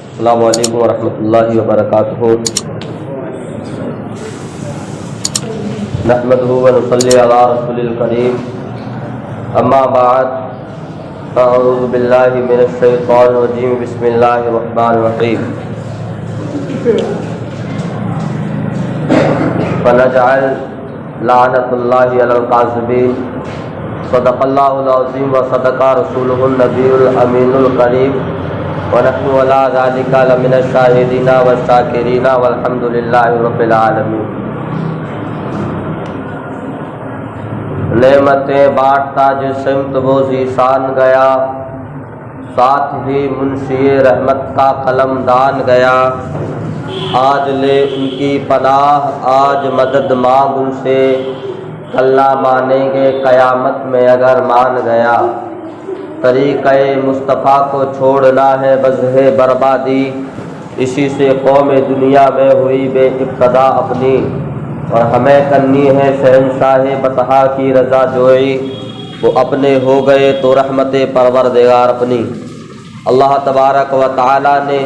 السلام علیکم ورحمۃ اللہ وبرکاتہ۔ نحمده ونصلی علی رسول الکریم، اما بعد، اعوذ باللہ من الشیطان الرجیم، بسم اللہ الرحمن الرحیم۔ فنجعل لعنۃ اللہ علی الکاذبین، صدق اللہ العظیم وصدق رسولہ النبی الامین الکریم، ونحن علی ذلک لمن الشاہدین والشاکرین والحمد للہ رب العالمین۔ نعمتیں بانٹتا جس سمت وہ ذیشان گیا، ساتھ ہی منشی رحمت کا قلم دان گیا۔ آج لے ان کی پناہ، آج مدد مانگ ان سے، اللہ مانیں گے قیامت میں اگر مان گیا۔ طریقۂ مصطفیٰ کو چھوڑنا ہے بزہ بربادی، اسی سے قوم دنیا میں ہوئی بے ابتدا اپنی، اور ہمیں کرنی ہے شہنشاہ بطحا کی رضا جوئی، وہ اپنے ہو گئے تو رحمت پروردگار اپنی۔ اللہ تبارک و تعالی نے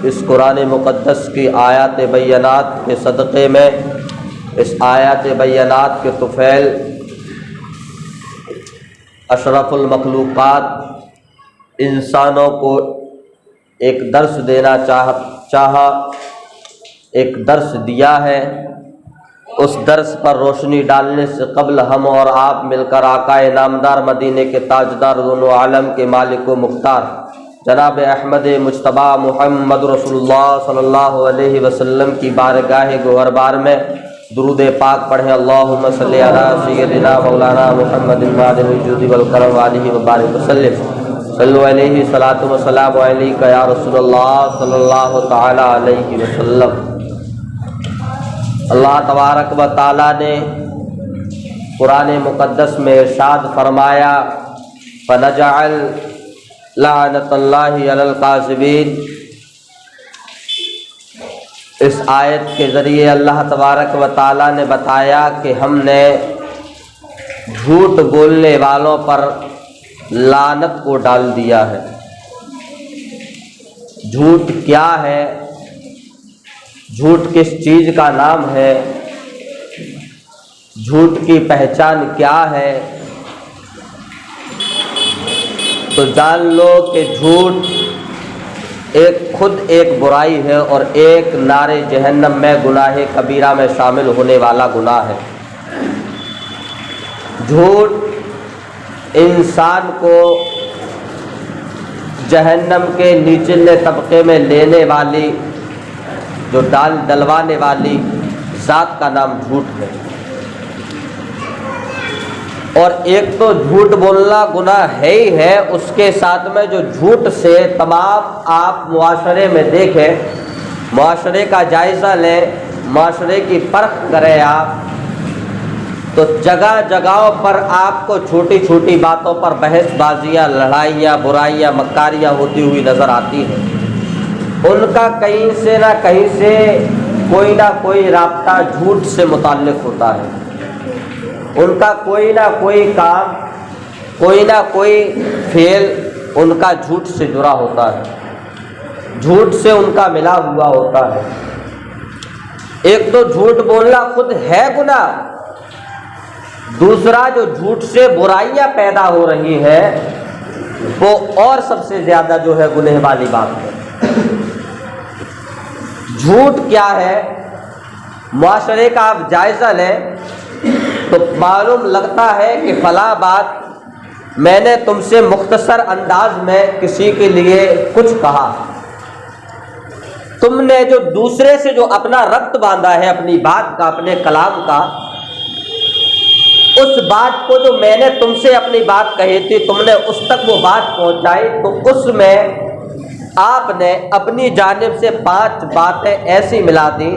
اس قرآن مقدس کی آیات بینات کے صدقے میں، اس آیات بینات کے طفیل اشرف المخلوقات انسانوں کو ایک درس دینا چاہا، ایک درس دیا ہے۔ اس درس پر روشنی ڈالنے سے قبل ہم اور آپ مل کر آقا نامدار مدینے کے تاجدار دونوں عالم کے مالک و مختار جناب احمد مجتبی محمد رسول اللہ صلی اللہ علیہ وسلم کی بارگاہ گوہربار میں درود پاک پڑھیں۔ اللہم صلی علی سیدنا مولانا محمد معدن الجود والکرم علیہ وبارک وسلم۔ صلو علیہ صلاۃ و سلام علیک یا رسول اللہ صلی اللہ تعالی علیہ وسلم۔ اللہ تبارک و تعالی نے قرآن مقدس میں ارشاد فرمایا، فنجعل لعنۃ اللہ علی الکاذبین۔ اس آیت کے ذریعے اللہ تبارک و تعالی نے بتایا کہ ہم نے جھوٹ بولنے والوں پر لعنت کو ڈال دیا ہے۔ جھوٹ کیا ہے؟ جھوٹ کس چیز کا نام ہے؟ جھوٹ کی پہچان کیا ہے؟ تو جان لو کہ جھوٹ خود ایک برائی ہے اور ایک نار جہنم میں گناہ کبیرہ میں شامل ہونے والا گناہ ہے۔ جھوٹ انسان کو جہنم کے نچلے طبقے میں لینے والی، جو ڈال ڈلوانے والی ذات کا نام جھوٹ ہے۔ اور ایک تو جھوٹ بولنا گناہ ہے ہی ہے، اس کے ساتھ میں جو جھوٹ سے تمام آپ معاشرے میں دیکھیں، معاشرے کا جائزہ لیں، معاشرے کی پرکھ کریں آپ، تو جگہ جگہوں پر آپ کو چھوٹی چھوٹی باتوں پر بحث بازیاں، لڑائیاں، برائیاں، مکاریاں ہوتی ہوئی نظر آتی ہیں۔ ان کا کہیں سے نہ کہیں سے کوئی نہ کوئی رابطہ جھوٹ سے متعلق ہوتا ہے۔ ان کا کوئی نہ کوئی کام، کوئی نہ کوئی فعل ان کا جھوٹ سے جڑا ہوتا ہے، جھوٹ سے ان کا ملا ہوا ہوتا ہے۔ ایک تو جھوٹ بولنا خود ہے گناہ، دوسرا جو جھوٹ سے برائیاں پیدا ہو رہی ہیں وہ اور سب سے زیادہ جو ہے گناہ والی بات ہے۔ جھوٹ کیا ہے؟ معاشرے کا آپ جائزہ لیں تو معلوم لگتا ہے کہ فلاں بات میں نے تم سے مختصر انداز میں کسی کے لیے کچھ کہا، تم نے جو دوسرے سے جو اپنا ربط باندھا ہے اپنی بات کا، اپنے کلام کا، اس بات کو جو میں نے تم سے اپنی بات کہی تھی تم نے اس تک وہ بات پہنچائی، تو اس میں آپ نے اپنی جانب سے 5 باتیں ایسی ملا دی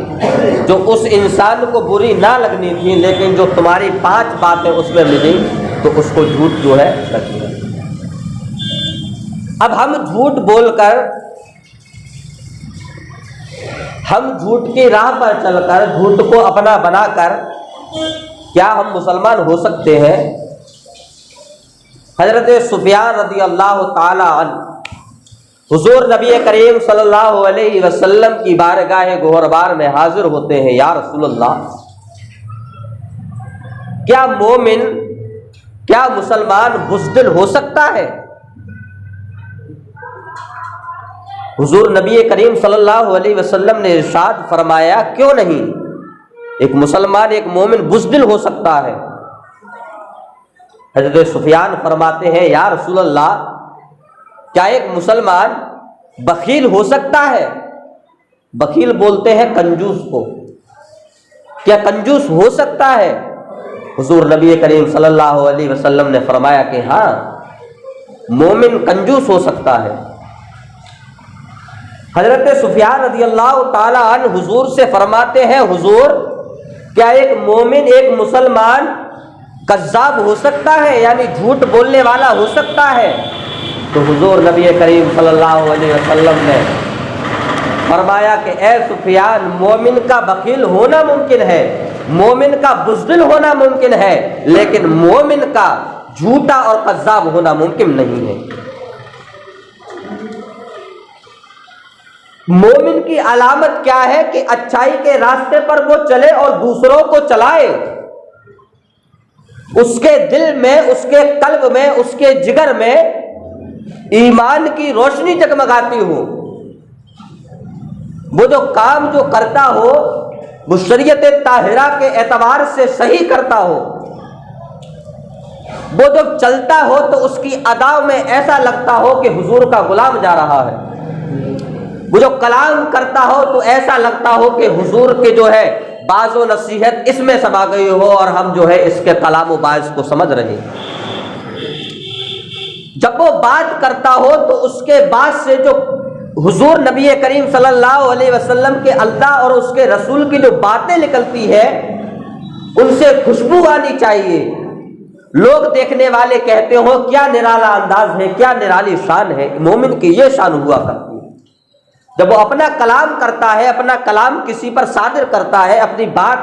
جو اس انسان کو بری نہ لگنی تھی، لیکن جو تمہاری 5 باتیں اس میں ملی تو اس کو جھوٹ جو ہے لگی۔ اب ہم جھوٹ بول کر، ہم جھوٹ کی راہ پر چل کر، جھوٹ کو اپنا بنا کر کیا ہم مسلمان ہو سکتے ہیں؟ حضرت سفیان رضی اللہ تعالی عنہ حضور نبی کریم صلی اللہ علیہ وسلم کی بارگاہ گوہربار میں حاضر ہوتے ہیں. یا رسول اللہ، کیا مومن، کیا مسلمان بزدل ہو سکتا ہے؟ حضور نبی کریم صلی اللہ علیہ وسلم نے ارشاد فرمایا، کیوں نہیں، ایک مسلمان، ایک مومن بزدل ہو سکتا ہے. حضرت سفیان فرماتے ہیں، یا رسول اللہ، کیا ایک مسلمان بخیل ہو سکتا ہے؟ بخیل بولتے ہیں کنجوس کو. کیا کنجوس ہو سکتا ہے؟ حضور نبی کریم صلی اللہ علیہ وسلم نے فرمایا کہ ہاں، مومن کنجوس ہو سکتا ہے. حضرت سفیان رضی اللہ تعالی عنہ حضور سے فرماتے ہیں، حضور، کیا ایک مومن، ایک مسلمان کذاب ہو سکتا ہے، یعنی جھوٹ بولنے والا ہو سکتا ہے؟ تو حضور نبی کریم صلی اللہ علیہ وسلم نے فرمایا کہ اے سفیان، مومن کا بخیل ہونا ممکن ہے، مومن کا بزدل ہونا ممکن ہے، لیکن مومن کا جھوٹا اور کذاب ہونا ممکن نہیں ہے. مومن کی علامت کیا ہے کہ اچھائی کے راستے پر وہ چلے اور دوسروں کو چلائے. اس کے دل میں، اس کے قلب میں، اس کے جگر میں ایمان کی روشنی جگمگاتی ہو. وہ جو کام جو کرتا ہو وہ شریعت طاہرہ کے اعتبار سے صحیح کرتا ہو. وہ جب چلتا ہو تو اس کی ادا میں ایسا لگتا ہو کہ حضور کا غلام جا رہا ہے. وہ جو کلام کرتا ہو تو ایسا لگتا ہو کہ حضور کے جو ہے باز و نصیحت اس میں سما گئی ہو اور ہم جو ہے اس کے کلام و باعث کو سمجھ رہے ہیں. جب وہ بات کرتا ہو تو اس کے بعد سے جو حضور نبی کریم صلی اللہ علیہ وسلم کے اللہ اور اس کے رسول کی جو باتیں نکلتی ہے ان سے خوشبو آنی چاہیے. لوگ دیکھنے والے کہتے ہو کیا نرالا انداز ہے، کیا نرالی شان ہے. مومن کی یہ شان ہوا کرتی ہے. جب وہ اپنا کلام کرتا ہے، اپنا کلام کسی پر صادر کرتا ہے، اپنی بات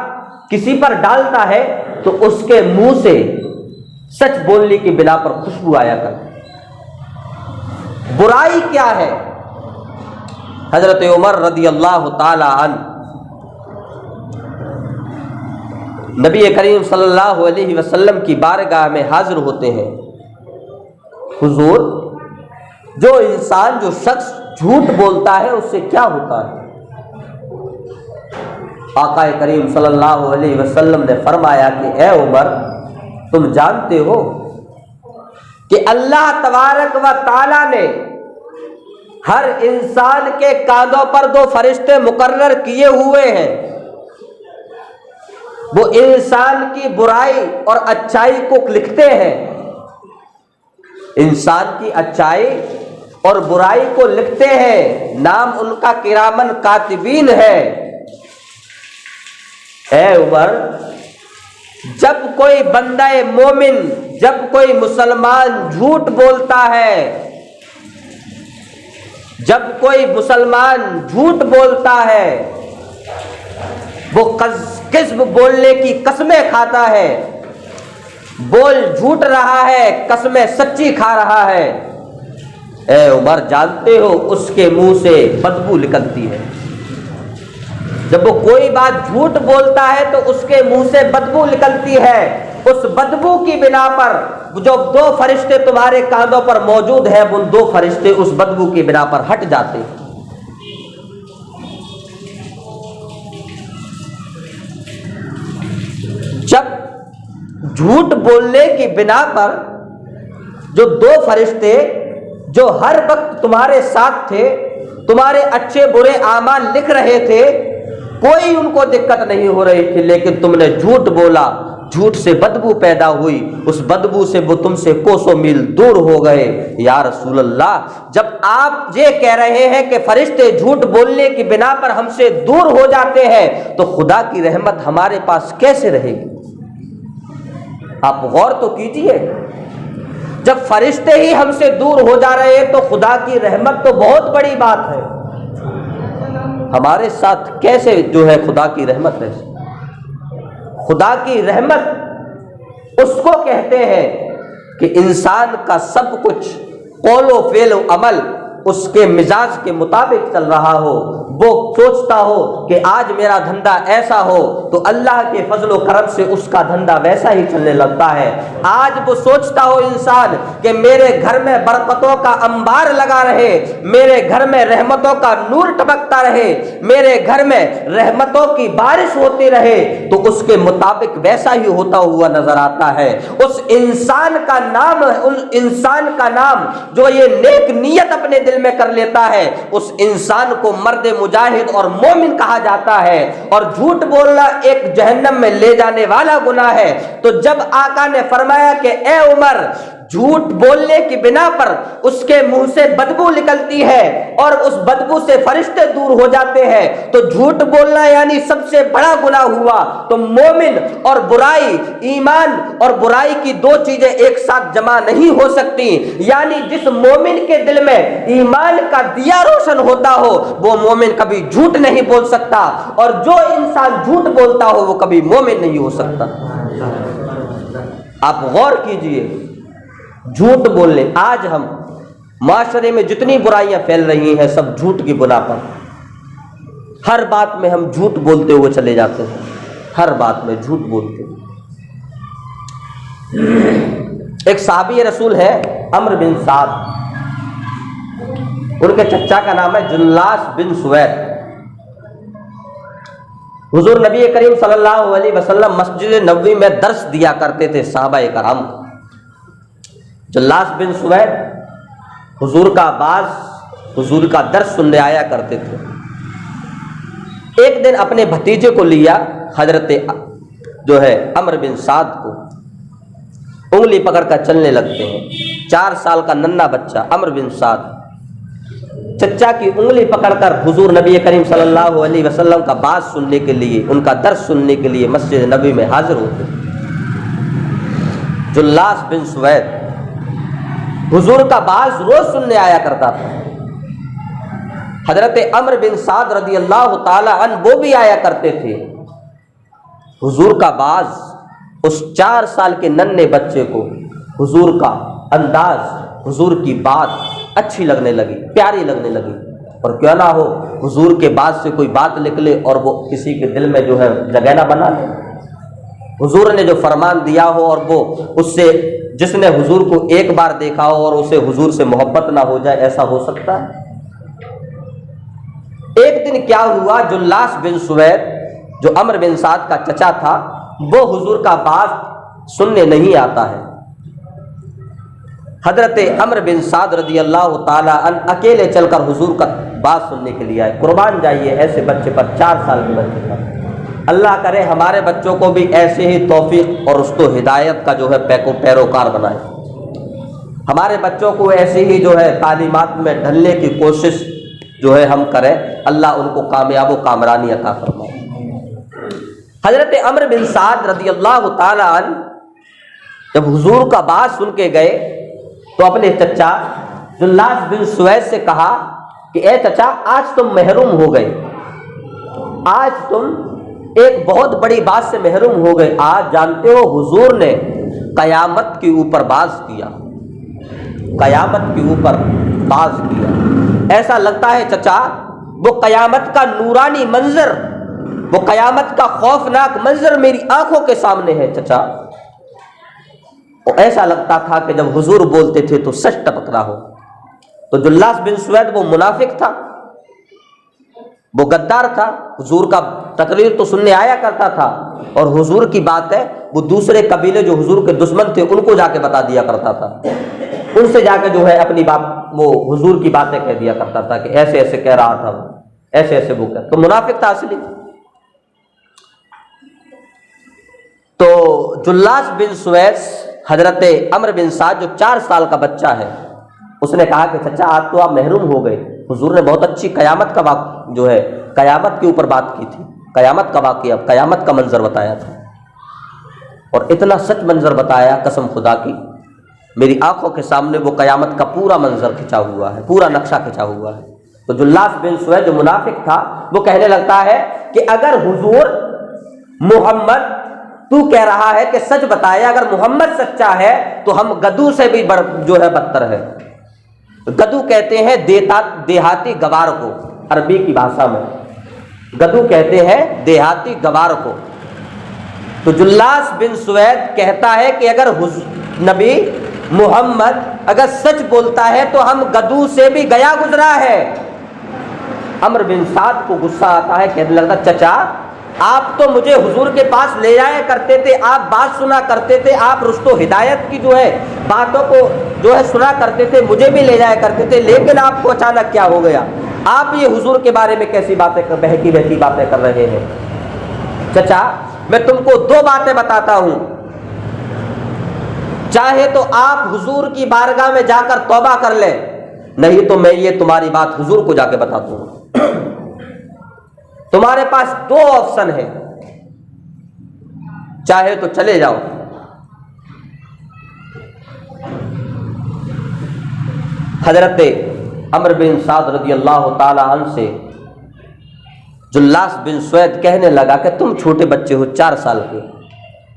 کسی پر ڈالتا ہے تو اس کے منہ سے سچ بولنے کی بنا پر خوشبو آیا کرتی ہے. برائی کیا ہے؟ حضرت عمر رضی اللہ تعالی عنہ نبی کریم صلی اللہ علیہ وسلم کی بارگاہ میں حاضر ہوتے ہیں. حضور، جو انسان، جو شخص جھوٹ بولتا ہے اس سے کیا ہوتا ہے؟ آقا کریم صلی اللہ علیہ وسلم نے فرمایا کہ اے عمر، تم جانتے ہو کہ اللہ تبارک و تعالی نے ہر انسان کے کاندھوں پر 2 فرشتے مقرر کیے ہوئے ہیں. وہ انسان کی برائی اور اچھائی کو لکھتے ہیں. انسان کی اچھائی اور برائی کو لکھتے ہیں. نام ان کا کرامن کاتبین ہے. اے عمر، جب کوئی بندہ مومن، جب کوئی مسلمان جھوٹ بولتا ہے، جب کوئی مسلمان جھوٹ بولتا ہے، وہ کذب بولنے کی قسمیں کھاتا ہے، بول جھوٹ رہا ہے، قسمیں سچی کھا رہا ہے. اے عمر، جانتے ہو اس کے منہ سے بدبو نکلتی ہے. جب وہ کوئی بات جھوٹ بولتا ہے تو اس کے منہ سے بدبو نکلتی ہے. اس بدبو کی بنا پر جو 2 فرشتے تمہارے کاندھوں پر موجود ہیں، ان 2 فرشتے اس بدبو کی بنا پر ہٹ جاتے ہیں. جب جھوٹ بولنے کی بنا پر جو 2 فرشتے جو ہر وقت تمہارے ساتھ تھے، تمہارے اچھے برے اعمال لکھ رہے تھے، کوئی ان کو دقت نہیں ہو رہی تھی، لیکن تم نے جھوٹ بولا، جھوٹ سے بدبو پیدا ہوئی، اس بدبو سے وہ تم سے کوسوں میل دور ہو گئے. یا رسول اللہ، جب آپ یہ کہہ رہے ہیں کہ فرشتے جھوٹ بولنے کی بنا پر ہم سے دور ہو جاتے ہیں، تو خدا کی رحمت ہمارے پاس کیسے رہے گی؟ آپ غور تو کیجئے. جب فرشتے ہی ہم سے دور ہو جا رہے ہیں تو خدا کی رحمت تو بہت بڑی بات ہے. ہمارے ساتھ کیسے جو ہے خدا کی رحمت ہے؟ خدا کی رحمت اس کو کہتے ہیں کہ انسان کا سب کچھ قول و فعل و عمل اس کے مزاج کے مطابق چل رہا ہو، وہ سوچتا ہو کہ آج میرا دھندا ایسا ہو تو اللہ کے فضل و کرم سے اس کا دھندا ویسا ہی چلنے لگتا ہے۔ آج وہ سوچتا ہو انسان کہ میرے گھر میں برکتوں کا انبار لگا رہے، میرے گھر میں رحمتوں کا نور ٹپکتا رہے، میرے گھر میں رحمتوں کی بارش ہوتی رہے، تو اس کے مطابق ویسا ہی ہوتا ہوا نظر آتا ہے۔ اس انسان کا نام جو یہ نیک نیت اپنے دل میں کر لیتا ہے، اس انسان کو مرد مجاہد اور مومن کہا جاتا ہے۔ اور جھوٹ بولنا ایک جہنم میں لے جانے والا گناہ ہے۔ تو جب آقا نے فرمایا کہ اے عمر، جھوٹ بولنے کی بنا پر اس کے منہ سے بدبو نکلتی ہے اور اس بدبو سے فرشتے دور ہو جاتے ہیں، تو جھوٹ بولنا یعنی سب سے بڑا گناہ ہوا۔ تو مومن اور برائی، ایمان اور برائی کی دو چیزیں ایک ساتھ جمع نہیں ہو سکتی، یعنی جس مومن کے دل میں ایمان کا دیا روشن ہوتا ہو وہ مومن کبھی جھوٹ نہیں بول سکتا، اور جو انسان جھوٹ بولتا ہو وہ کبھی مومن نہیں ہو سکتا۔ آپ غور کیجئے، جھوٹ بولنے، آج ہم معاشرے میں جتنی برائیاں پھیل رہی ہیں سب جھوٹ کی بنا پر۔ ہر بات میں ہم جھوٹ بولتے ہوئے چلے جاتے ہیں، ہر بات میں جھوٹ بولتے ہیں۔ ایک صحابی رسول ہے عمرو بن سعد، ان کے چچا کا نام ہے جلاس بن سوید۔ حضور نبی کریم صلی اللہ علیہ وسلم مسجد نبوی میں درس دیا کرتے تھے صحابہ کرام کو۔ جلاس بن سوید حضور کا باز، حضور کا درس سننے آیا کرتے تھے۔ ایک دن اپنے بھتیجے کو لیا، حضرت جو ہے عمرو بن سعد کو، انگلی پکڑ کر چلنے لگتے ہیں۔ 4 سال کا ننھا بچہ عمرو بن سعد چچا کی انگلی پکڑ کر حضور نبی کریم صلی اللہ علیہ وسلم کا باز سننے کے لیے، ان کا درس سننے کے لیے مسجد نبوی میں حاضر ہوتے۔ جلاس بن سوید حضور کا باز روز سننے آیا کرتا تھا۔ حضرت عمرو بن سعد رضی اللہ تعالی عنہ وہ بھی آیا کرتے تھے۔ حضور کا باز اس 4 سال کے ننھے بچے کو حضور کا انداز، حضور کی بات اچھی لگنے لگی، پیاری لگنے لگی، اور کیوں نہ ہو حضور کے بعد سے کوئی بات نکلے اور وہ کسی کے دل میں جو ہے جگہ نہ بنا لے۔ حضور نے جو فرمان دیا ہو اور وہ اس سے، جس نے حضور کو ایک بار دیکھا ہو اور اسے حضور سے محبت نہ ہو جائے، ایسا ہو سکتا ہے؟ ایک دن کیا ہوا، جلاس بن سوید جو عمرو بن سعد کا چچا تھا، وہ حضور کا بات سننے نہیں آتا ہے۔ حضرت عمرو بن سعد رضی اللہ تعالی عنہ اکیلے چل کر حضور کا بات سننے کے لیے آئے۔ قربان جائیے ایسے بچے پر، 4 سال کے بچے پر۔ اللہ کرے ہمارے بچوں کو بھی ایسے ہی توفیق اور رشد و ہدایت کا جو ہے پیروکار بنائے، ہمارے بچوں کو ایسے ہی جو ہے تعلیمات میں ڈھلنے کی کوشش جو ہے ہم کریں، اللہ ان کو کامیاب و کامرانی عطا فرمائے۔ حضرت عمرو بن سعد رضی اللہ تعالی عنہ جب حضور کا بات سن کے گئے تو اپنے چچا جلاس بن سوید سے کہا کہ اے چچا، آج تم محروم ہو گئے، آج تم ایک بہت بڑی بات سے محروم ہو گئے۔ آج جانتے ہو حضور نے قیامت کے اوپر باز کیا، قیامت کے اوپر باز کیا۔ ایسا لگتا ہے چچا وہ قیامت کا نورانی منظر، وہ قیامت کا خوفناک منظر میری آنکھوں کے سامنے ہے چچا۔ ایسا لگتا تھا کہ جب حضور بولتے تھے تو سچ ٹپک رہا ہو۔ تو جلاس بن سوید وہ منافق تھا، وہ غدار تھا، حضور کا تقریر تو سننے آیا کرتا تھا، اور حضور کی بات ہے وہ دوسرے قبیلے جو حضور کے دشمن تھے ان کو جا کے بتا دیا کرتا تھا، ان سے جا کے جو ہے اپنی بات، وہ حضور کی باتیں کہہ دیا کرتا تھا کہ ایسے ایسے کہہ رہا تھا، وہ ایسے ایسے وہ کہہ، تو منافق تھا اصلی۔ تو جلاس بن سوید حضرت عمرو بن سعد جو 4 سال کا بچہ ہے، اس نے کہا کہ چچا آج تو آپ محروم ہو گئے، حضور نے بہت اچھی قیامت کا جو ہے قیامت کے اوپر بات کی تھی، قیامت کا واقعہ، قیامت کا منظر بتایا تھا، اور اتنا سچ منظر بتایا قسم خدا کی، میری آنکھوں کے سامنے وہ قیامت کا پورا منظر کھنچا ہوا ہے، پورا نقشہ کھنچا ہوا ہے۔ تو جلاس بن سوید جو منافق تھا وہ کہنے لگتا ہے کہ اگر حضور محمد تو کہہ رہا ہے کہ سچ بتایا، اگر محمد سچا ہے تو ہم گدو سے بھی جو ہے بدتر ہے۔ گدو کہتے ہیں دیہاتی گوار کو، عربی کی بھاشا میں گدو کہتے ہیں دیہاتی گوار کو۔ تو جلاس بن سوید کہتا ہے کہ اگر نبی محمد اگر سچ بولتا ہے تو ہم گدو سے بھی گیا گزرا ہے۔ عمرو بن سعد کو غصہ آتا ہے، کہنے لگتا چچا آپ تو مجھے حضور کے پاس لے جایا کرتے تھے، آپ بات سنا کرتے تھے، آپ رشد و ہدایت کی جو ہے باتوں کو جو ہے سنا کرتے تھے، مجھے بھی لے جایا کرتے تھے، لیکن آپ کو اچانک کیا ہو گیا؟ آپ یہ حضور کے بارے میں کیسی باتیں بہکی بہکی باتیں کر رہے ہیں؟ چچا میں تم کو دو باتیں بتاتا ہوں، چاہے تو آپ حضور کی بارگاہ میں جا کر توبہ کر لیں، نہیں تو میں یہ تمہاری بات حضور کو جا کے بتا دوں۔ تمہارے پاس دو آپشن ہے، چاہے تو چلے جاؤ۔ حضرت عمرو بن سعد رضی اللہ تعالی عنہ سے جلاس بن سوید کہنے لگا کہ تم چھوٹے بچے ہو، 4 سال کے،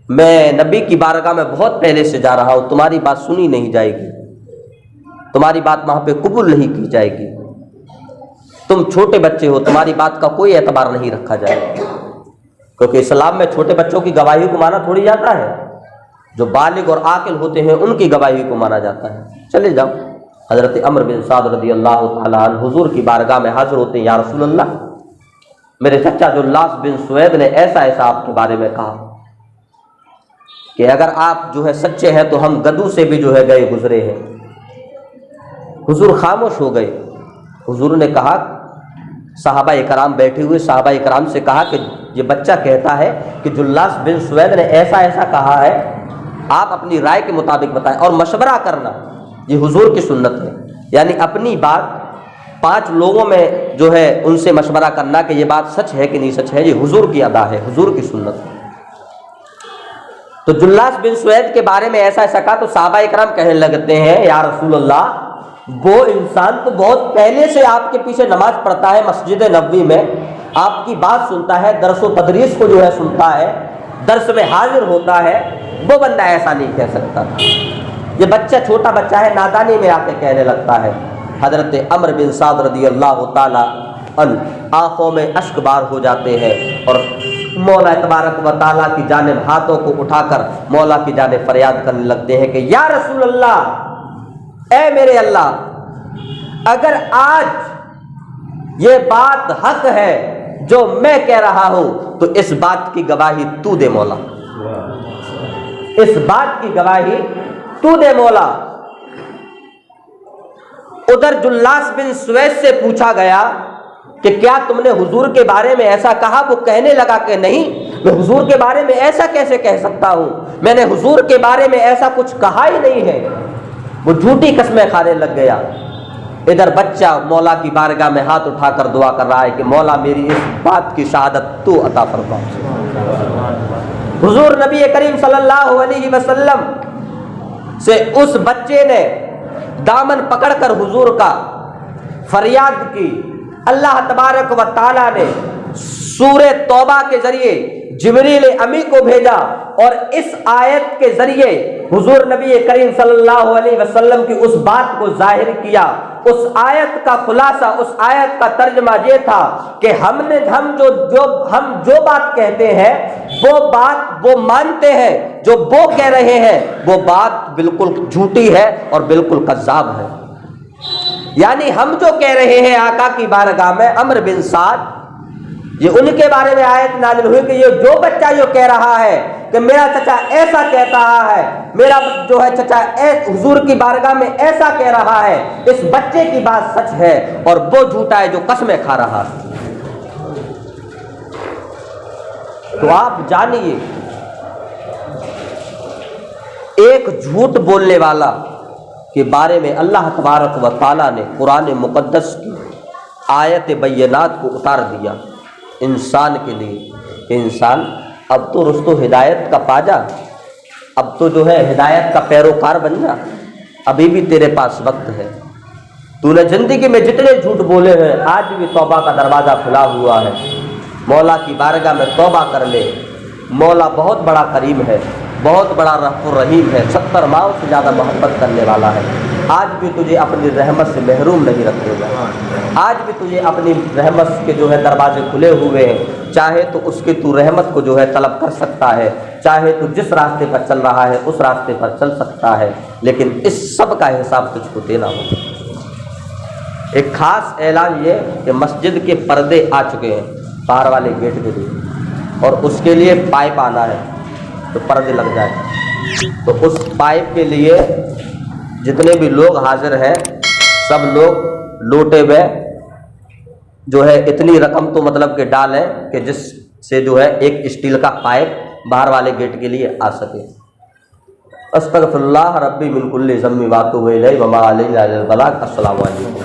میں نبی کی بارگاہ میں بہت پہلے سے جا رہا ہوں، تمہاری بات سنی نہیں جائے گی، تمہاری بات وہاں پہ قبول نہیں کی جائے گی، تم چھوٹے بچے ہو، تمہاری بات کا کوئی اعتبار نہیں رکھا جائے گا، کیونکہ اسلام میں چھوٹے بچوں کی گواہی کو مانا تھوڑی جاتا ہے، جو بالغ اور عاقل ہوتے ہیں ان کی گواہی کو مانا جاتا ہے، چلے جاؤ۔ حضرت عمرو بن سعد رضی اللہ تعالیٰ عنہ حضور کی بارگاہ میں حاضر ہوتے ہیں، یا رسول اللہ میرے چچا جلاس بن سوید نے ایسا ایسا آپ کے بارے میں کہا کہ اگر آپ جو ہے سچے ہیں تو ہم گدو سے بھی جو ہے گئے گزرے ہیں۔ حضور خاموش ہو گئے۔ حضور نے کہا، صحابہ کرام بیٹھے ہوئے صحابہ کرام سے کہا کہ یہ بچہ کہتا ہے کہ جلاس بن سوید نے ایسا ایسا کہا ہے، آپ اپنی رائے کے مطابق بتائیں، اور مشورہ کرنا یہ حضور کی سنت ہے، یعنی اپنی بات 5 لوگوں میں جو ہے ان سے مشورہ کرنا کہ یہ بات سچ ہے کہ نہیں سچ ہے، یہ حضور کی ادا ہے، حضور کی سنت ہے۔ تو جلاس بن سوید کے بارے میں ایسا ایسا کہا تو صحابہ کرام کہنے لگتے ہیں، یا رسول اللہ وہ انسان تو بہت پہلے سے آپ کے پیچھے نماز پڑھتا ہے، مسجد نبوی میں آپ کی بات سنتا ہے، درس و تدریس کو جو ہے سنتا ہے، درس میں حاضر ہوتا ہے، وہ بندہ ایسا نہیں کہہ سکتا تھا، یہ بچہ چھوٹا بچہ ہے، نادانی میں آ کے کہنے لگتا ہے۔ حضرت عمرو بن سعد رضی اللہ تعالی عنہ آنکھوں میں اشک بار ہو جاتے ہیں اور مولا تبارک و تعالیٰ کی جانب ہاتھوں کو اٹھا کر مولا کی جانب فریاد کرنے لگتے ہیں کہ یا رسول اللہ، اے میرے اللہ، اگر آج یہ بات حق ہے جو میں کہہ رہا ہوں تو اس بات کی گواہی تو دے مولا، اس بات کی گواہی تو دے مولا۔ ادھر جلاس بن سوید سے پوچھا گیا کہ کیا تم نے حضور کے بارے میں ایسا کہا؟ وہ کہنے لگا کہ نہیں، میں حضور کے بارے میں ایسا کیسے کہہ سکتا ہوں، میں نے حضور کے بارے میں ایسا کچھ کہا ہی نہیں ہے، وہ جھوٹی قسمیں کھانے لگ گیا۔ ادھر بچہ مولا کی بارگاہ میں ہاتھ اٹھا کر دعا کر رہا ہے کہ مولا میری اس بات کی شہادت تو عطا فرما۔ حضور نبی کریم صلی اللہ علیہ وسلم سے اس بچے نے دامن پکڑ کر حضور کا فریاد کی۔ اللہ تبارک و تعالیٰ نے سورہ توبہ کے ذریعے جبریل امی کو بھیجا اور اس آیت کے ذریعے حضور نبی کریم صلی اللہ علیہ وسلم کی اس بات کو ظاہر کیا۔ اس آیت کا خلاصہ، اس آیت کا ترجمہ یہ تھا کہ ہم جو بات کہتے ہیں وہ بات وہ مانتے ہیں، جو وہ کہہ رہے ہیں وہ بات بالکل جھوٹی ہے اور بالکل کذاب ہے۔ یعنی ہم جو کہہ رہے ہیں آقا کی بارگاہ میں، عمرو بن سعد، یہ ان کے بارے میں آیت نازل ہوئی کہ یہ جو بچہ یہ کہہ رہا ہے کہ میرا چچا ایسا کہتا ہے، میرا جو ہے چچا حضور کی بارگاہ میں ایسا کہہ رہا ہے، اس بچے کی بات سچ ہے اور وہ جھوٹا ہے جو قسمیں کھا رہا ہے۔ تو آپ جانیے، ایک جھوٹ بولنے والا کے بارے میں اللہ تبارک و تعالیٰ نے قرآن مقدس کی آیت بینات کو اتار دیا انسان کے لیے کہ انسان اب تو رشد و ہدایت کا پا جا، اب تو جو ہے ہدایت کا پیروکار بن جا، ابھی بھی تیرے پاس وقت ہے، تو نے زندگی میں جتنے جھوٹ بولے ہیں آج بھی توبہ کا دروازہ کھلا ہوا ہے، مولا کی بارگاہ میں توبہ کر لے، مولا بہت بڑا کریم ہے، بہت بڑا رحم الرحیم ہے، 70 ماؤں سے زیادہ محبت کرنے والا ہے۔ آج بھی تجھے اپنی رحمت سے محروم نہیں رکھے گا، آج بھی تجھے اپنی رحمت کے جو ہے دروازے کھلے ہوئے ہیں، چاہے تو اس کی تو رحمت کو جو ہے طلب کر سکتا ہے، چاہے تو جس راستے پر چل رہا ہے اس راستے پر چل سکتا ہے، لیکن اس سب کا حساب تجھ کو دینا ہوگا۔ ایک خاص اعلان یہ کہ مسجد کے پردے آ چکے ہیں باہر والے گیٹ کے لیے، اور اس کے لیے پائپ آنا ہے تو پردے لگ جائے، تو اس پائپ کے لیے جتنے بھی لوگ حاضر ہیں سب لوگ لوٹے ہوئے جو ہے اتنی رقم تو مطلب کہ ڈالیں کہ جس سے جو ہے ایک اسٹیل کا پائپ باہر والے گیٹ کے لیے آ سکے۔ استغفر اللہ ربی من کل ذنب واتوب الیہ وما علینا الا البلاغ۔ السلام علیکم۔